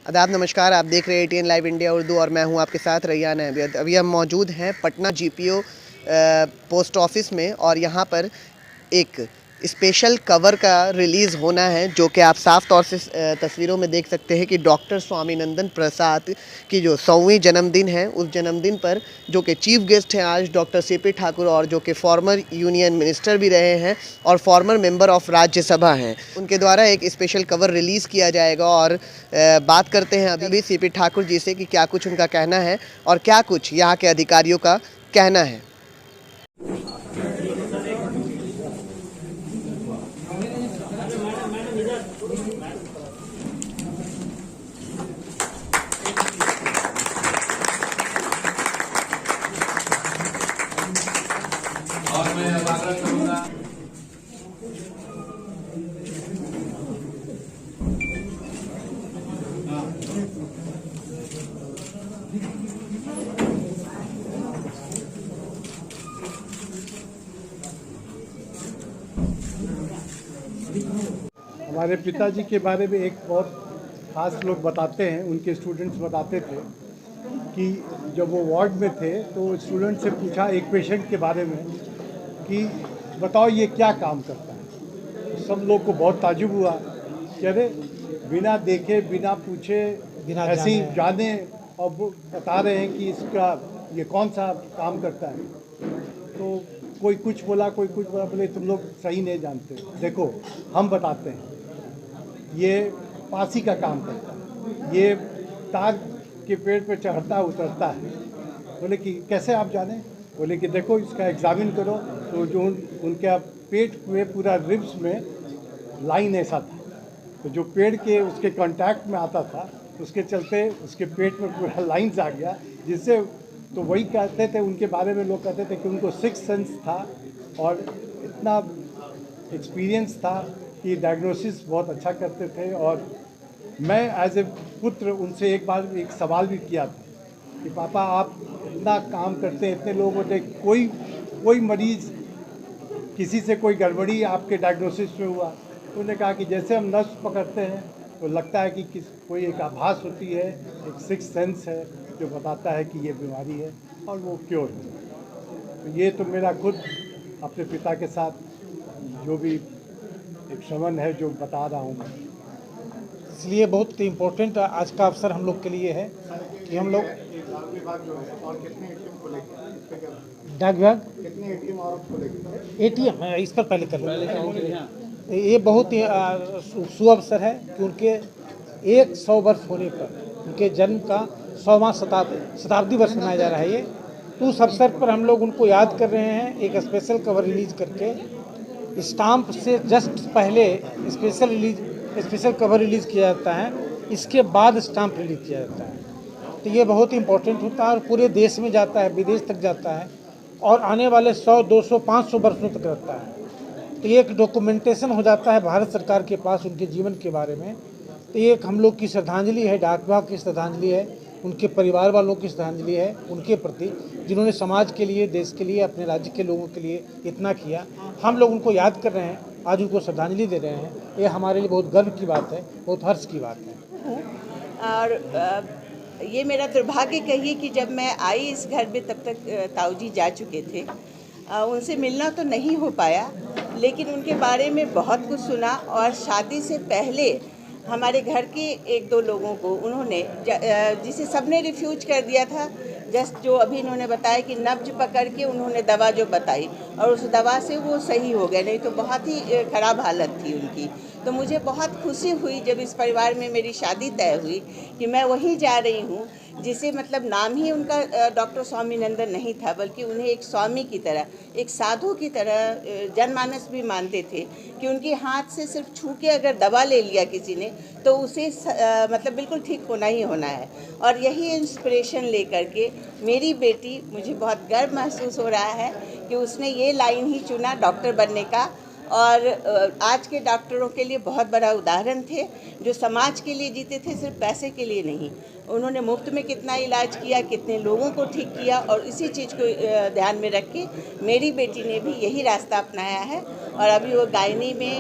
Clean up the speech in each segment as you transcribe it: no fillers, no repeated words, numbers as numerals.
आदाब नमस्कार। आप देख रहे हैं ATN लाइव इंडिया उर्दू और मैं हूं आपके साथ रैयान अहमद। अभी हम मौजूद हैं पटना GPO पोस्ट ऑफिस में और यहां पर एक स्पेशल कवर का रिलीज़ होना है, जो कि आप साफ तौर से तस्वीरों में देख सकते हैं कि डॉक्टर स्वामीनंदन प्रसाद की जो 100वीं जन्मदिन है, उस जन्मदिन पर जो कि चीफ गेस्ट हैं आज डॉक्टर CP ठाकुर, और जो कि फॉर्मर यूनियन मिनिस्टर भी रहे हैं और फॉर्मर मेंबर ऑफ राज्यसभा हैं, उनके द्वारा एक स्पेशल कवर रिलीज़ किया जाएगा। और बात करते हैं अभी CP ठाकुर जी से कि क्या कुछ उनका कहना है और क्या कुछ यहाँ के अधिकारियों का कहना है। और मैं आग्रह करूंगा हमारे पिताजी के बारे में एक बहुत खास लोग बताते हैं, उनके स्टूडेंट्स बताते थे कि जब वो वार्ड में थे तो स्टूडेंट से पूछा एक पेशेंट के बारे में कि बताओ ये क्या काम करता है। सब लोग को बहुत ताजुब हुआ कि अरे बिना देखे बिना पूछे ऐसे ही जाने और वो बता रहे हैं कि इसका ये कौन सा काम करता है। तो कोई कुछ बोला, कोई कुछ बोला, बोले तुम लोग सही नहीं जानते, देखो हम बताते हैं। ये पासी का काम करता है, ये तार के पेड़ पे चढ़ता उतरता है। बोले कि कैसे आप जाने? बोले कि देखो इसका एग्जामिन करो। तो जो उनके पेट में पूरा रिब्स में लाइन ऐसा था, तो जो पेड़ के उसके कांटेक्ट में आता था उसके चलते उसके पेट में पूरा लाइन्स आ गया, जिससे तो वही कहते थे उनके बारे में, लोग कहते थे कि उनको सिक्स सेंस था और इतना एक्सपीरियंस था कि डायग्नोसिस बहुत अच्छा करते थे। और मैं एज ए पुत्र उनसे एक बार एक सवाल भी किया था कि पापा आप इतना काम करते हैं, इतने लोगों ने कोई मरीज़ किसी से कोई गड़बड़ी आपके डायग्नोसिस में हुआ? तो उन्होंने कहा कि जैसे हम नस पकड़ते हैं तो लगता है कि कोई एक आभास होती है, एक सिक्स सेंस है जो बताता है कि ये बीमारी है और वो क्योर है। तो ये तो मेरा खुद अपने पिता के साथ जो भी एक श्रवण है जो बता रहा हूँ। इसलिए बहुत इम्पोर्टेंट आज का अवसर हम लोग के लिए है कि हम लोग डाक विभाग ATM है, इस पर पहले कर लें। ये बहुत ही सुअवसर है कि उनके 100 वर्ष होने पर उनके जन्म का 100वां शताब्दी वर्ष मनाया जा रहा है। ये तो उस अवसर पर हम लोग उनको याद कर रहे हैं, एक स्पेशल कवर रिलीज करके। स्टाम्प से जस्ट पहले स्पेशल कवर रिलीज़ किया जाता है, इसके बाद स्टाम्प रिलीज़ किया जाता है। तो ये बहुत इंपॉर्टेंट होता है और पूरे देश में जाता है, विदेश तक जाता है और आने वाले 100, 200, 500 वर्षों तक रहता है। तो ये एक डॉक्यूमेंटेशन हो जाता है भारत सरकार के पास उनके जीवन के बारे में। तो ये एक हम लोग की श्रद्धांजलि है, डाक विभाग की श्रद्धांजलि है, उनके परिवार वालों की श्रद्धांजलि है उनके प्रति, जिन्होंने समाज के लिए, देश के लिए, अपने राज्य के लोगों के लिए इतना किया। हम लोग उनको याद कर रहे हैं, आज उनको श्रद्धांजलि दे रहे हैं। ये हमारे लिए बहुत गर्व की बात है, बहुत हर्ष की बात है। और ये मेरा दुर्भाग्य कहिए कि जब मैं आई इस घर में तब तक ताऊ जी जा चुके थे। उनसे मिलना तो नहीं हो पाया, लेकिन उनके बारे में बहुत कुछ सुना। और शादी से पहले हमारे घर के 1-2 लोगों को उन्होंने जिसे सबने रिफ्यूज कर दिया था, जस्ट जो अभी इन्होंने बताया कि नब्ज पकड़ के उन्होंने दवा जो बताई और उस दवा से वो सही हो गए, नहीं तो बहुत ही ख़राब हालत थी उनकी। तो मुझे बहुत खुशी हुई जब इस परिवार में मेरी शादी तय हुई कि मैं वहीं जा रही हूँ जिसे मतलब नाम ही उनका डॉक्टर स्वामीनंदन नहीं था, बल्कि उन्हें एक स्वामी की तरह, एक साधु की तरह जनमानस भी मानते थे कि उनके हाथ से सिर्फ छू के अगर दवा ले लिया किसी ने तो उसे मतलब बिल्कुल ठीक होना ही होना है। और यही इंस्पिरेशन लेकर के मेरी बेटी, मुझे बहुत गर्व महसूस हो रहा है कि उसने ये लाइन ही चुना डॉक्टर बनने का। और आज के डॉक्टरों के लिए बहुत बड़ा उदाहरण थे, जो समाज के लिए जीते थे, सिर्फ पैसे के लिए नहीं। उन्होंने मुफ्त में कितना इलाज किया, कितने लोगों को ठीक किया, और इसी चीज़ को ध्यान में रख के मेरी बेटी ने भी यही रास्ता अपनाया है। और अभी वो गायनी में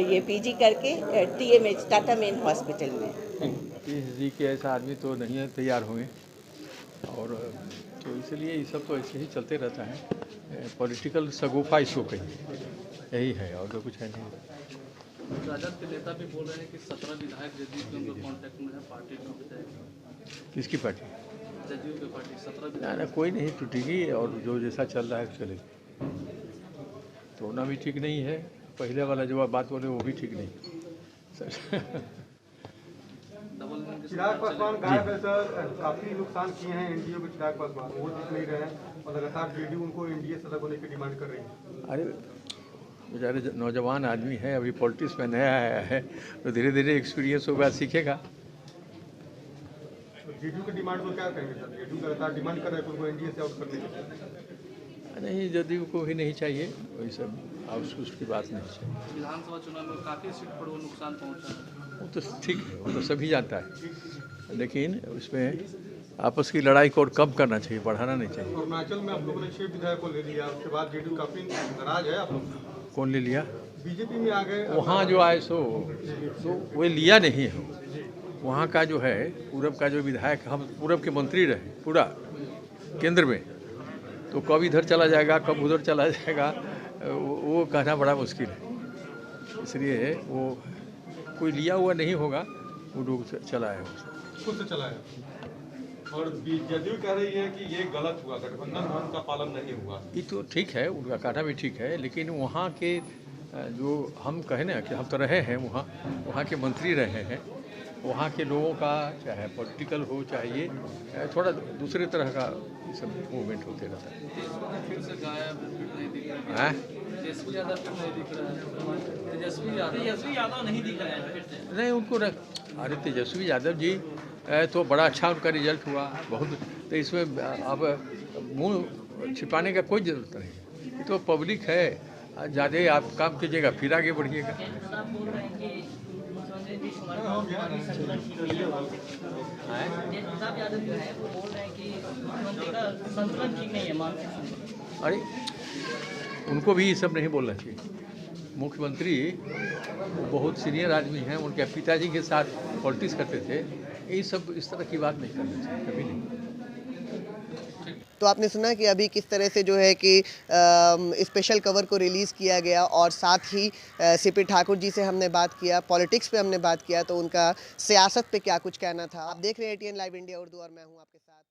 ये PG करके TMH टाटा मेन हॉस्पिटल में। पीएचडी के ऐसा आदमी तो नहीं है तैयार होंगे, और तो इसलिए ये सब तो ऐसे ही चलते रहता है। पॉलिटिकल शगुफा इसको कहिए, यही है, और तो कुछ है नहीं। राजद के नेता भी बोल रहे हैं कि 17 विधायक जदयू के उनके कांटेक्ट में है, पार्टी टूट जाएगी। किसकी पार्टी? जदयू की पार्टी 17 ना विधायक। ना, कोई नहीं टूटेगी, और जो जैसा चल रहा है चलेगी। तोड़ना भी ठीक नहीं है, पहले वाला जो आप बात बोले वो भी ठीक नहीं। डबल इंजन की चिराग पासवान गायब है सर, काफी नुकसान किए हैं एनडीए को चिराग पासवान, वो दिख नहीं रहे हैं और लगातार जेडीयू उनको एनडीए से अलग होने की डिमांड कर रही है। अरे बेचारे नौजवान आदमी है, अभी पॉलिटिक्स में नया आया है, तो धीरे धीरे एक्सपीरियंस होगा, सीखेगा। तो जेडीयू की डिमांड को क्या कहेंगे सर? जेडीयू लगातार डिमांड कर रहे हैं उनको एनडीए से आउट करने की। नहीं, जदयू को ही नहीं चाहिए, वही सब उसकी बात नहीं चाहिए। विधानसभा चुनाव में काफी सीट पर वो नुकसान पहुंचा है। वो तो ठीक है, वो तो सभी जानता है, लेकिन उसमें आपस की लड़ाई को और कम करना चाहिए, बढ़ाना नहीं चाहिए। अरुणाचल में आप लोगों ने 6 विधायक को ले लिया, उसके बाद जेडीयू काफी नाराज है आप लोग। कौन ले लिया? बीजेपी में आ गए। वहाँ जो आए सो तो वो लिया नहीं है। वहाँ का जो है पूरब का जो विधायक, हम पूरब के मंत्री रहे पूरा केंद्र में, तो कब इधर चला जाएगा कब उधर चला जाएगा वो कहना बड़ा मुश्किल है। इसलिए वो कोई लिया हुआ नहीं होगा, वो लोग चला है, खुद से चला है। और जदयू कह रही है कि ये गलत हुआ, गठबंधन भवन का पालन नहीं हुआ। ये तो ठीक है, उनका कहना भी ठीक है, लेकिन वहाँ के जो हम कहें ना कि हम तो रहे हैं वहाँ के मंत्री रहे हैं, वहाँ के लोगों का चाहे पॉलिटिकल हो चाहे ये थोड़ा दूसरे तरह का सब मूवमेंट होते रहता है। फिर से गायब, फिर नहीं दिख रहा हैं? है। तेजस्वी यादव फिर नहीं दिख रहा है। तेजस्वी यादव नहीं दिख रहे हैं फिर से। नहीं, उनको अरे तेजस्वी यादव जी तो बड़ा अच्छा उनका रिजल्ट हुआ बहुत, तो इसमें अब मुंह छिपाने का कोई ज़रूरत नहीं, ये तो पब्लिक है। ज़्यादा आप काम कीजिएगा फिर आगे बढ़िएगा। अरे उनको भी ये सब नहीं बोलना चाहिए। मुख्यमंत्री बहुत सीनियर आदमी हैं, उनके पिताजी के साथ पॉलिटिक्स करते थे, ये सब इस तरह की बात नहीं करनी चाहिए, कभी नहीं। तो आपने सुना कि अभी किस तरह से जो है कि स्पेशल कवर को रिलीज़ किया गया, और साथ ही सीपी ठाकुर जी से हमने बात किया, पॉलिटिक्स पे हमने बात किया, तो उनका सियासत पे क्या कुछ कहना था। आप देख रहे हैं ATN लाइव इंडिया उर्दू, और मैं हूं आपके साथ।